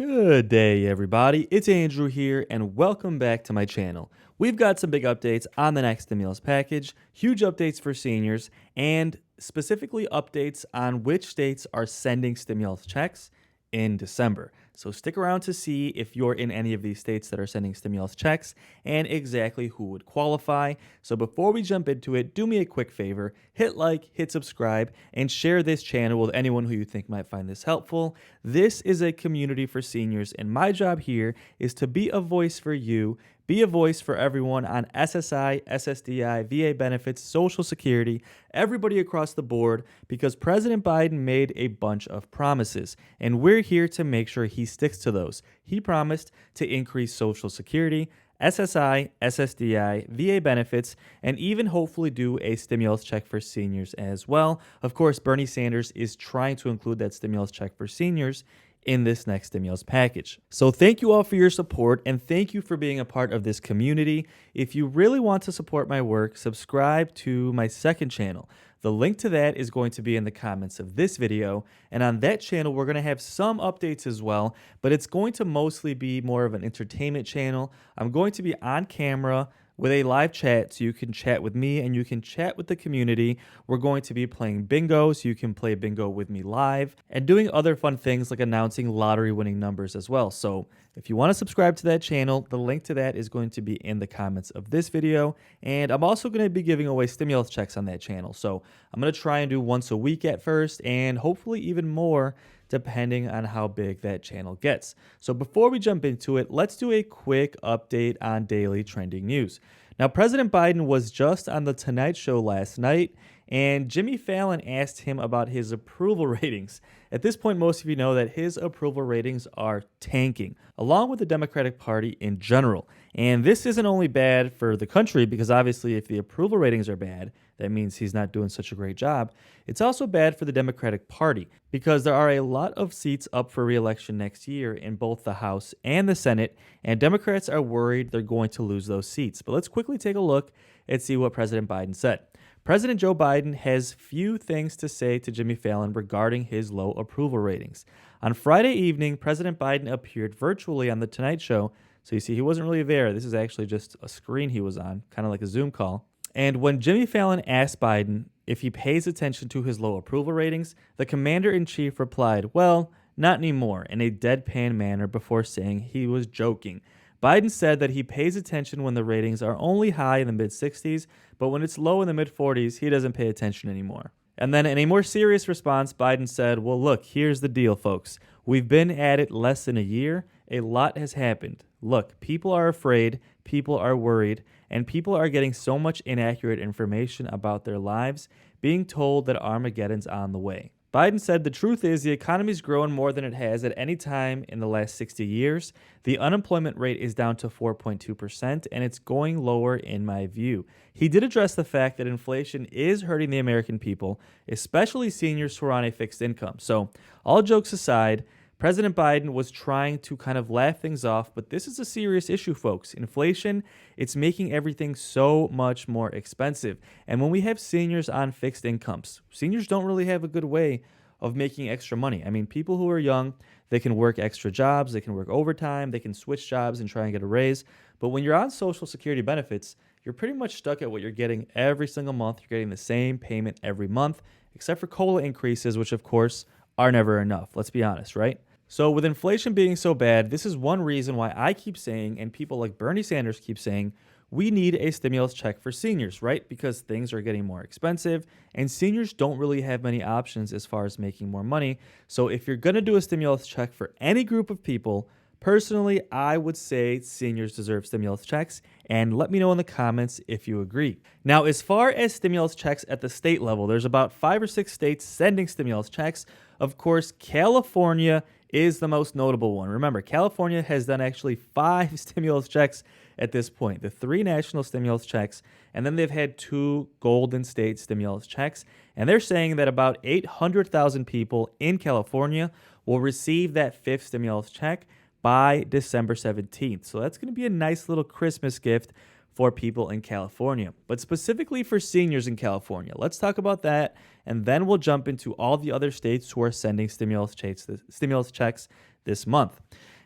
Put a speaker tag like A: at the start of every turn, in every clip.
A: Good day, everybody. It's Andrew here, and welcome back to my channel. We've got some big updates on the next stimulus package, huge updates for seniors, and specifically updates on which states are sending stimulus checks in December. So stick around to see if you're in any of these states that are sending stimulus checks and exactly who would qualify. So before we jump into it, do me a quick favor, hit like, hit subscribe, and share this channel with anyone who you think might find this helpful. This is a community for seniors, and my job here is to be a voice for you, be a voice for everyone on SSI, SSDI, VA benefits, Social Security, everybody across the board, because President Biden made a bunch of promises, and we're here to make sure he sticks to those. He promised to increase Social Security, SSI, SSDI, VA benefits, and even hopefully do a stimulus check for seniors as well. Of course, Bernie Sanders is trying to include that stimulus check for seniors in this next stimulus package. So thank you all for your support, and thank you for being a part of this community. If you really want to support my work, subscribe to my second channel. The link to that is going to be in the comments of this video, and on that channel we're going to have some updates as well, but it's going to mostly be more of an entertainment channel. I'm going to be on camera with a live chat, so you can chat with me and you can chat with the community. We're going to be playing bingo, so you can play bingo with me live, and doing other fun things like announcing lottery winning numbers as well. So if you want to subscribe to that channel, the link to that is going to be in the comments of this video, and I'm also going to be giving away stimulus checks on that channel. So I'm going to try and do once a week at first, and hopefully even more depending on how big that channel gets. So before we jump into it, let's do a quick update on daily trending news. Now, President Biden was just on The Tonight Show last night, and Jimmy Fallon asked him about his approval ratings. At this point, most of you know that his approval ratings are tanking, along with the Democratic Party in general. And this isn't only bad for the country, because obviously if the approval ratings are bad, that means he's not doing such a great job. It's also bad for the Democratic Party, because there are a lot of seats up for re-election next year in both the House and the Senate, and Democrats are worried they're going to lose those seats. But let's quickly take a look and see what President Biden said. President Joe Biden has few things to say to Jimmy Fallon regarding his low approval ratings. On Friday evening, President Biden appeared virtually on The Tonight Show. So you see, he wasn't really there. This is actually just a screen he was on, kind of like a Zoom call. And when Jimmy Fallon asked Biden if he pays attention to his low approval ratings, the commander-in-chief replied, "Well, not anymore," in a deadpan manner before saying he was joking. Biden said that he pays attention when the ratings are only high in the mid-60s, but when it's low in the mid-40s, he doesn't pay attention anymore. And then in a more serious response, Biden said, "Well, look, here's the deal, folks. We've been at it less than a year. A lot has happened. Look, people are afraid, people are worried, and people are getting so much inaccurate information about their lives, being told that Armageddon's on the way." Biden said the truth is the economy's grown more than it has at any time in the last 60 years. The unemployment rate is down to 4.2%, and it's going lower in my view. He did address the fact that inflation is hurting the American people, especially seniors who are on a fixed income. So, all jokes aside, President Biden was trying to kind of laugh things off, but this is a serious issue, folks. Inflation, it's making everything so much more expensive. And when we have seniors on fixed incomes, seniors don't really have a good way of making extra money. I mean, people who are young, they can work extra jobs, they can work overtime, they can switch jobs and try and get a raise. But when you're on Social Security benefits, you're pretty much stuck at what you're getting every single month. You're getting the same payment every month, except for COLA increases, which of course are never enough. Let's be honest, right? So with inflation being so bad, this is one reason why I keep saying, and people like Bernie Sanders keep saying, we need a stimulus check for seniors, right? Because things are getting more expensive, and seniors don't really have many options as far as making more money. So if you're going to do a stimulus check for any group of people, personally, I would say seniors deserve stimulus checks, and let me know in the comments if you agree. Now, as far as stimulus checks at the state level, there's about 5 or 6 states sending stimulus checks. Of course, California is the most notable one. Remember, California has done actually 5 stimulus checks at this point, the 3 national stimulus checks, and then they've had 2 Golden State stimulus checks, and they're saying that about 800,000 people in California will receive that 5th stimulus check by December 17th. So that's going to be a nice little Christmas gift for people in California, but specifically for seniors in California. Let's talk about that, and then we'll jump into all the other states who are sending stimulus checks this month.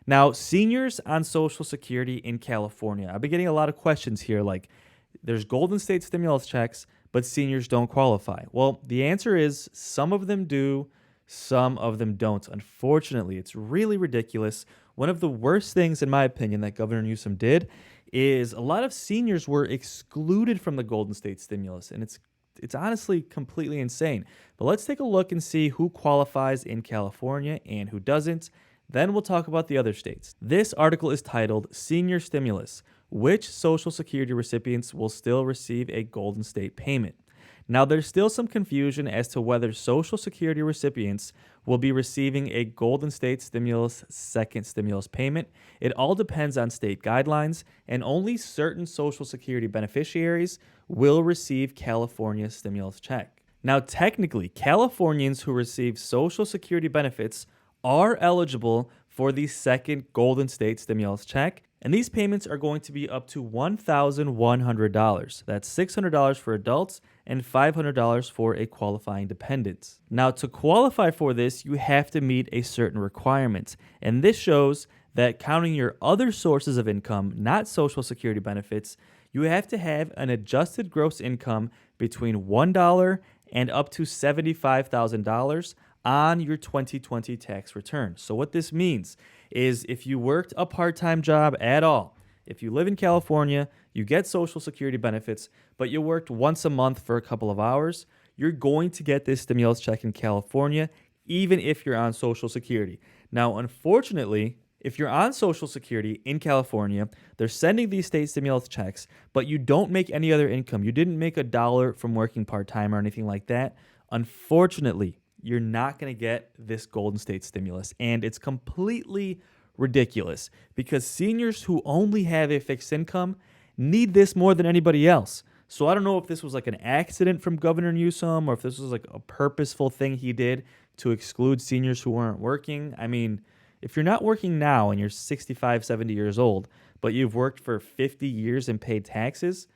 A: Now, seniors on Social Security in California. I've been getting a lot of questions here like, there's Golden State stimulus checks, but seniors don't qualify. Well, the answer is some of them do, some of them don't. Unfortunately, it's really ridiculous. One of the worst things, in my opinion, that Governor Newsom did is a lot of seniors were excluded from the Golden State stimulus, and it's honestly completely insane. But let's take a look and see who qualifies in California and who doesn't. Then we'll talk about the other states. This article is titled Senior Stimulus: Which Social Security recipients will still receive a Golden State payment? Now, there's still some confusion as to whether Social Security recipients will be receiving a Golden State Stimulus second stimulus payment. It all depends on state guidelines, and only certain Social Security beneficiaries will receive California's stimulus check. Now, technically, Californians who receive Social Security benefits are eligible for the second Golden State stimulus check, and these payments are going to be up to $1,100. That's $600 for adults and $500 for a qualifying dependent. Now, to qualify for this, you have to meet a certain requirement, and this shows that counting your other sources of income, not Social Security benefits, you have to have an adjusted gross income between $1 and up to $75,000 on your 2020 tax return. So what this means is if you worked a part-time job at all, if you live in California, you get Social Security benefits, but you worked once a month for a couple of hours, you're going to get this stimulus check in California, even if you're on Social Security. Now, unfortunately, if you're on Social Security in California, they're sending these state stimulus checks, but you don't make any other income. You didn't make $1 from working part-time or anything like that. Unfortunately, you're not going to get this Golden State stimulus, and it's completely ridiculous because seniors who only have a fixed income need this more than anybody else. So I don't know if this was like an accident from Governor Newsom or if this was like a purposeful thing he did to exclude seniors who weren't working. I mean, if you're not working now and you're 65, 70 years old, but you've worked for 50 years and paid taxes,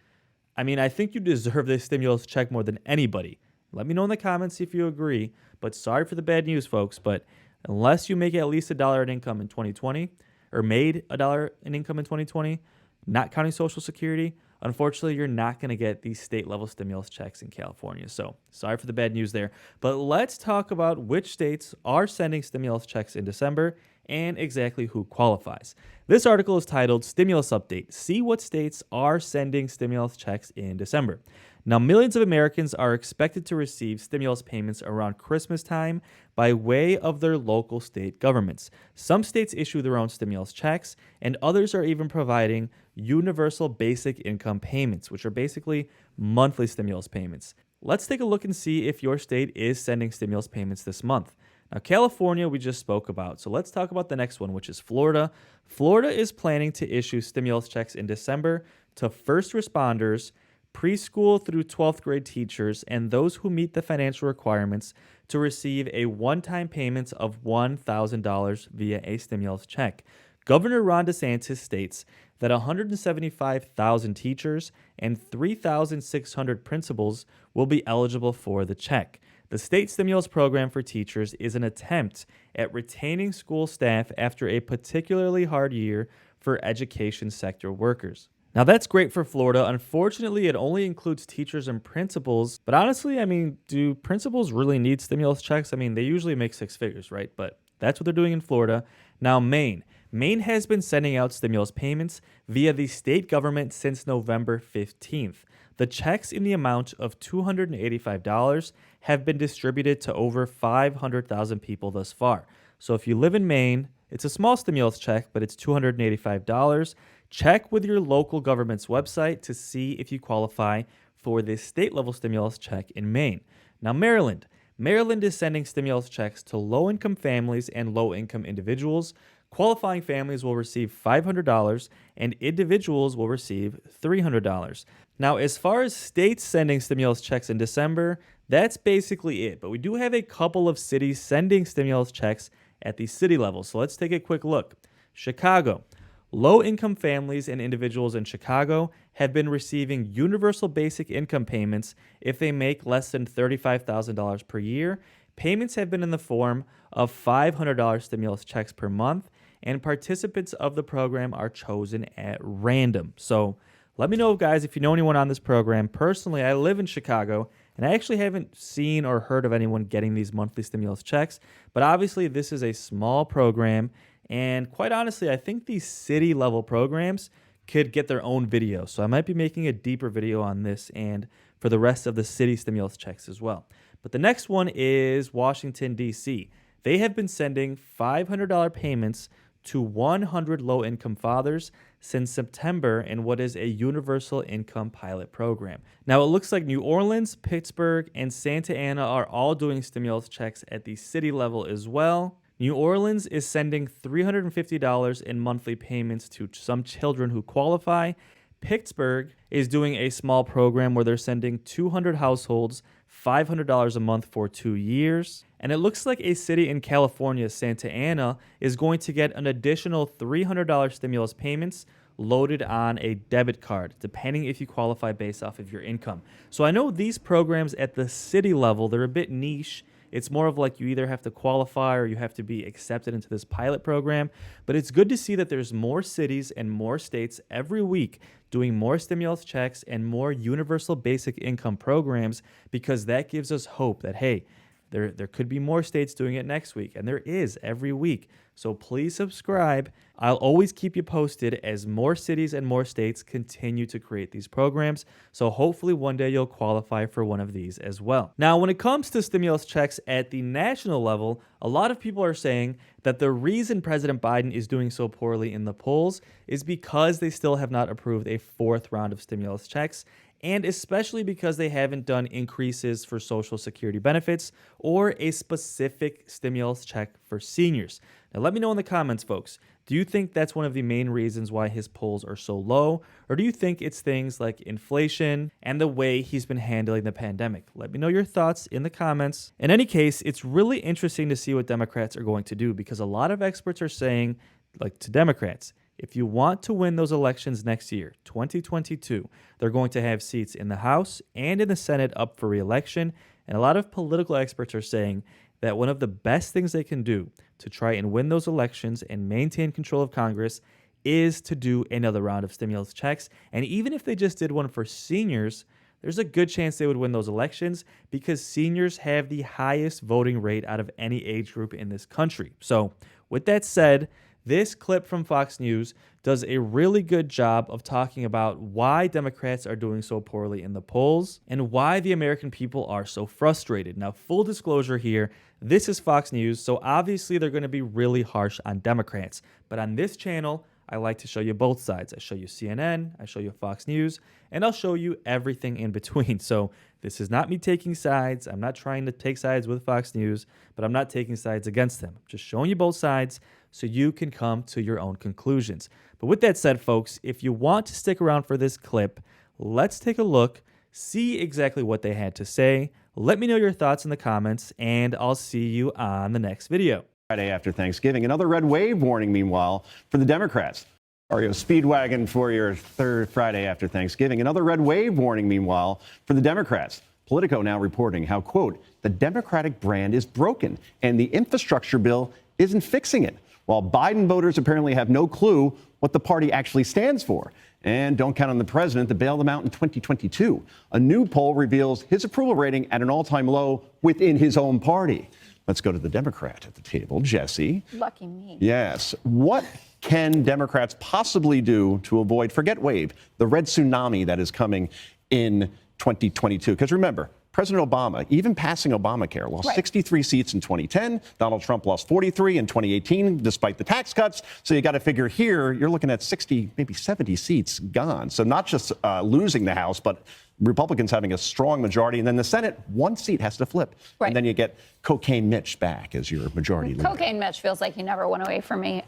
A: I mean, I think you deserve this stimulus check more than anybody. Let me know in the comments if you agree, but sorry for the bad news, folks, but unless you make at least $1 in income in 2020, or made $1 in income in 2020, not counting Social Security, unfortunately, you're not going to get these state-level stimulus checks in California. So sorry for the bad news there. But let's talk about which states are sending stimulus checks in December and exactly who qualifies. This article is titled Stimulus Update. See what states are sending stimulus checks in December. Now, millions of Americans are expected to receive stimulus payments around Christmas time by way of their local state governments. Some states issue their own stimulus checks, and others are even providing universal basic income payments, which are basically monthly stimulus payments. Let's take a look and see if your state is sending stimulus payments this month. Now, California, we just spoke about. So let's talk about the next one, which is Florida. Florida is planning to issue stimulus checks in December to first responders, preschool through 12th grade teachers, and those who meet the financial requirements to receive a one-time payment of $1,000 via a stimulus check. Governor Ron DeSantis states that 175,000 teachers and 3,600 principals will be eligible for the check. The state stimulus program for teachers is an attempt at retaining school staff after a particularly hard year for education sector workers. Now, that's great for Florida. Unfortunately, it only includes teachers and principals. But honestly, I mean, do principals really need stimulus checks? I mean, they usually make six figures, right? But that's what they're doing in Florida. Now, Maine. Maine has been sending out stimulus payments via the state government since November 15th. The checks in the amount of $285 have been distributed to over 500,000 people thus far. So if you live in Maine, it's a small stimulus check, but it's $285. Check with your local government's website to see if you qualify for this state-level stimulus check in Maine. Now, Maryland. Maryland is sending stimulus checks to low-income families and low-income individuals. Qualifying families will receive $500 and individuals will receive $300. Now, as far as states sending stimulus checks in December, that's basically it. But we do have a couple of cities sending stimulus checks at the city level. So let's take a quick look. Chicago. Low-income families and individuals in Chicago have been receiving universal basic income payments if they make less than $35,000 per year. Payments have been in the form of $500 stimulus checks per month, and participants of the program are chosen at random. So let me know, guys, if you know anyone on this program. Personally, I live in Chicago, and I actually haven't seen or heard of anyone getting these monthly stimulus checks. But obviously, this is a small program, and quite honestly, I think these city-level programs could get their own video. So I might be making a deeper video on this and for the rest of the city stimulus checks as well. But the next one is Washington, D.C. They have been sending $500 payments to 100 low-income fathers since September in what is a universal income pilot program. Now, it looks like New Orleans, Pittsburgh, and Santa Ana are all doing stimulus checks at the city level as well. New Orleans is sending $350 in monthly payments to some children who qualify. Pittsburgh is doing a small program where they're sending 200 households $500 a month for 2 years. And it looks like a city in California, Santa Ana, is going to get an additional $300 stimulus payments loaded on a debit card, depending if you qualify based off of your income. So I know these programs at the city level, they're a bit niche. It's more of like you either have to qualify or you have to be accepted into this pilot program. But it's good to see that there's more cities and more states every week doing more stimulus checks and more universal basic income programs, because that gives us hope that, hey, there could be more states doing it next week, and there is every week. So please subscribe. I'll always keep you posted as more cities and more states continue to create these programs. So hopefully one day you'll qualify for one of these as well. Now, when it comes to stimulus checks at the national level, a lot of people are saying that the reason President Biden is doing so poorly in the polls is because they still have not approved a fourth round of stimulus checks, and especially because they haven't done increases for Social Security benefits or a specific stimulus check for seniors. Now, let me know in the comments, folks. Do you think that's one of the main reasons why his polls are so low? Or do you think it's things like inflation and the way he's been handling the pandemic? Let me know your thoughts in the comments. In any case, it's really interesting to see what Democrats are going to do, because a lot of experts are saying, like to Democrats, if you want to win those elections next year, 2022, they're going to have seats in the House and in the Senate up for re-election. And a lot of political experts are saying that one of the best things they can do to try and win those elections and maintain control of Congress is to do another round of stimulus checks. And even if they just did one for seniors, there's a good chance they would win those elections, because seniors have the highest voting rate out of any age group in this country. So with that said, this clip from Fox News does a really good job of talking about why Democrats are doing so poorly in the polls and why the American people are so frustrated. Now, full disclosure here, this is Fox News, so obviously they're going to be really harsh on Democrats. But on this channel, I like to show you both sides. I show you CNN, I show you Fox News, and I'll show you everything in between. So this is not me taking sides. I'm not trying to take sides with Fox News, but I'm not taking sides against them. I'm just showing you both sides so you can come to your own conclusions. But with that said, folks, if you want to stick around for this clip, let's take a look, see exactly what they had to say. Let me know your thoughts in the comments, and I'll see you on the next video.
B: Friday after Thanksgiving. Another red wave warning, meanwhile, for the Democrats. REO Speedwagon for your third Friday after Thanksgiving. Another red wave warning, meanwhile, for the Democrats. Politico now reporting how, quote, the Democratic brand is broken and the infrastructure bill isn't fixing it, while Biden voters apparently have no clue what the party actually stands for. And don't count on the president to bail them out in 2022. A new poll reveals his approval rating at an all-time low within his own party. Let's go to the Democrat at the table, Jesse.
C: Lucky me.
B: Yes. What can Democrats possibly do to avoid, forget wave, the red tsunami that is coming in 2022? Because remember, President Obama, even passing Obamacare, lost 63 seats in 2010. Donald Trump lost 43 in 2018, despite the tax cuts. So you got to figure here, you're looking at 60, maybe 70 seats gone. So not just losing the House, but Republicans having a strong majority. And then the Senate, one seat has to flip. Right. And then you get Cocaine Mitch back as your majority leader.
C: Cocaine Mitch feels like he never went away from me.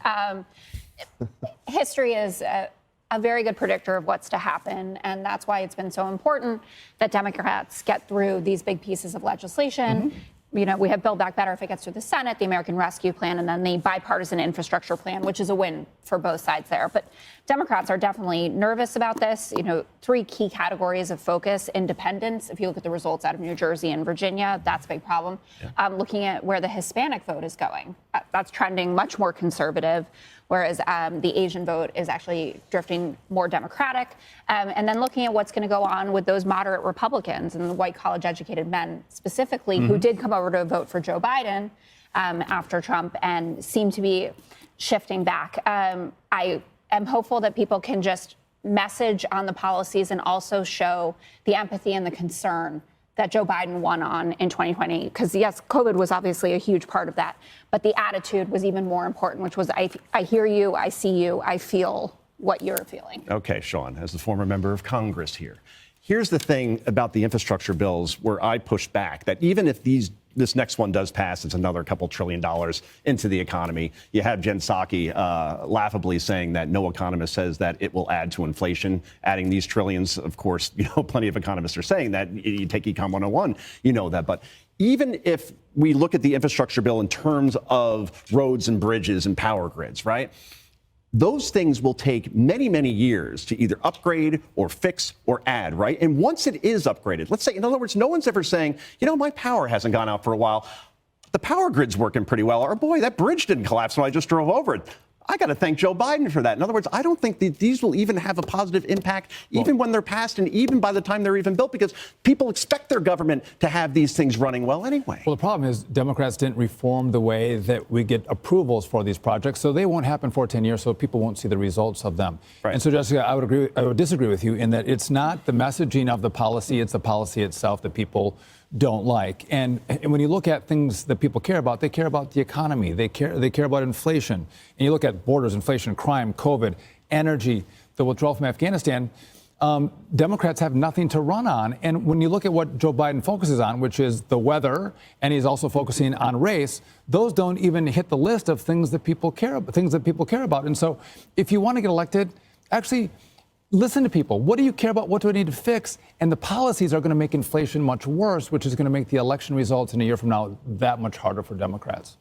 C: History is a very good predictor of what's to happen, and that's why it's been so important that Democrats get through these big pieces of legislation. You know, we have Build Back Better if it gets through the Senate, the American Rescue Plan, and then the bipartisan infrastructure plan, which is a win for both sides there. But Democrats are definitely nervous about this. You know, three key categories of focus: independence. If you look at the results out of New Jersey and Virginia, that's a big problem. Looking at where the Hispanic vote is going, that's trending much more conservative. whereas the Asian vote is actually drifting more Democratic. And then looking at what's going to go on with those moderate Republicans and the white college-educated men specifically who did come over to vote for Joe Biden after Trump and seem to be shifting back. I am hopeful that people can just message on the policies and also show the empathy and the concern that Joe Biden won on in 2020. Because yes, COVID was obviously a huge part of that, but the attitude was even more important, which was I hear you, I see you, I feel what you're feeling.
B: Okay, Sean, as the former member of Congress here, here's the thing about the infrastructure bills where I push back, that even if this next one does pass, it's another couple $1 trillion into the economy. You have Jen Psaki laughably saying that no economist says that it will add to inflation, adding these trillions. Of course, plenty of economists are saying that. You take Econ 101, you know that. But even if we look at the infrastructure bill in terms of roads and bridges and power grids, right? Those things will take many, many years to either upgrade or fix or add, right? And once it is upgraded, let's say, in other words, no one's ever saying, my power hasn't gone out for a while. The power grid's working pretty well. Or, boy, that bridge didn't collapse when I just drove over it. I got to thank Joe Biden for that. In other words, I don't think that these will even have a positive impact, even when they're passed and even by the time they're even built, because people expect their government to have these things running well anyway.
D: Well, the problem is Democrats didn't reform the way that we get approvals for these projects, so they won't happen for 10 years, so people won't see the results of them.
B: Right.
D: And so, Jessica, I would disagree with you in that it's not the messaging of the policy, it's the policy itself that people don't like. And when you look at things that people care about, they care about the economy. They care about inflation. And you look at borders, inflation, crime, COVID, energy, the withdrawal from Afghanistan. Democrats have nothing to run on. And when you look at what Joe Biden focuses on, which is the weather, and he's also focusing on race, those don't even hit the list of things that people care about. And so if you want to get elected, actually listen to people. What do you care about? What do I need to fix? And the policies are going to make inflation much worse, which is going to make the election results in a year from now that much harder for Democrats.